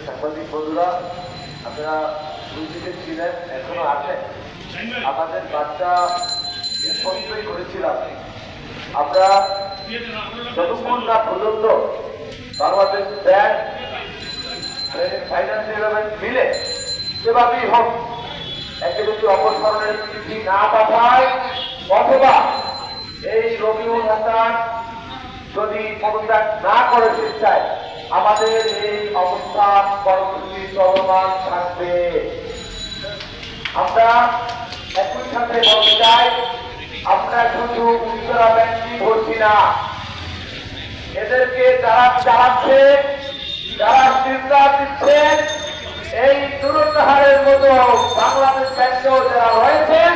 সাংবাদিক বন্ধুরা, আপনারা দুদিকে ছিলেন, এখনো আছেন। আমাদের বার্তা স্পষ্টই করেছিলাম, আমরা যতক্ষণ না পর্যন্ত বাংলাদেশ ব্যাংক ফাইন্যান্স ডেভেলপমেন্ট মিলে সেভাবেই হোক একে যদি অপসারণের চিঠি না পাঠায়, অথবা এই রবিউল হাসান যদি পদত্যাগ না করে স্বেচ্ছায়, আমাদের এই অবস্থান কর্মসূচি চলমান থাকবে। আমরা একই সাথে বলতে চাই, আমরা শুধু উত্তরা ব্যাংকই বলছি না, এদেরকে যারা চালাচ্ছে, যারা নির্দেশ দিচ্ছেন, এই দুরুন্নাহারের মতো বাংলাদেশ ব্যাংকেও যারা রয়েছেন,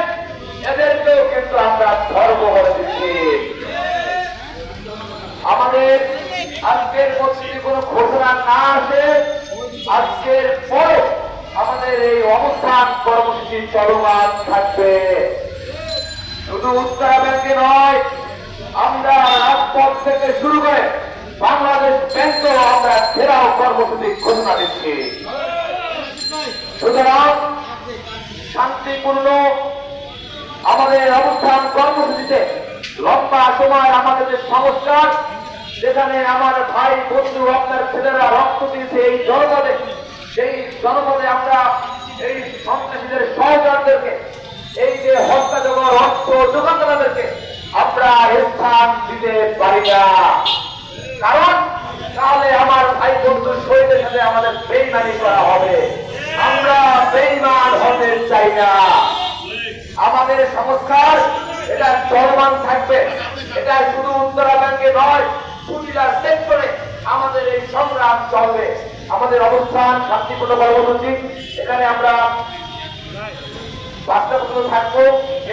এদেরকেও কিন্তু আমরা ধর্ম করে দিচ্ছি। আমাদের আজকের মধ্যে কোনো ঘোষণা না আসে, আজকের পরে আমাদের এই অবস্থান কর্মসূচি চলমান থাকবে। শুধু উত্তরা ব্যাংকে নয়, আমরা রাজপথ থেকে শুরু করে বাংলাদেশ ব্যাংকেও আমরা ঘেরাও কর্মসূচি ঘোষণা দিচ্ছি। সুতরাং শান্তিপূর্ণ আমাদের অবস্থান কর্মসূচিতে লম্বা সময় আমাদের যে সংস্কার, যেখানে আমার ভাই বন্ধু আপনার ছেলেরা রক্ত দিয়েছে এই জনপদে, সেই জনপদে আমরা এই সন্ত্রাসীদের সহযোগীদেরকে, এই যে হত্যাযোগ্য অর্থ যোগানদাতাদেরকে আমরা স্থান দিতে পারি না। কারণ তাহলে আমার ভাই বন্ধু শহীদের সাথে আমাদের বেইমানি করা হবে। আমরা বেইমান হতে চাই না। আমাদের সংস্কার এটা চলমান থাকবে। এটা শুধু উত্তরা ব্যাংকে নয়, প্রতিটা সেক্টরে আমাদের এই সংগ্রাম চলবে। আমাদের অবস্থান শান্তিপূর্ণ কর্মসূচি, এখানে আমরা বাস্তবতা থাকবো।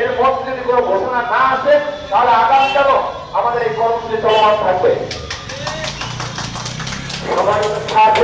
এর মধ্যে যদি কোনো ঘোষণা না আসে, তাহলে আগামীকালও আমাদের এই কর্মসূচি চলমান থাকবে। সবাই সাথে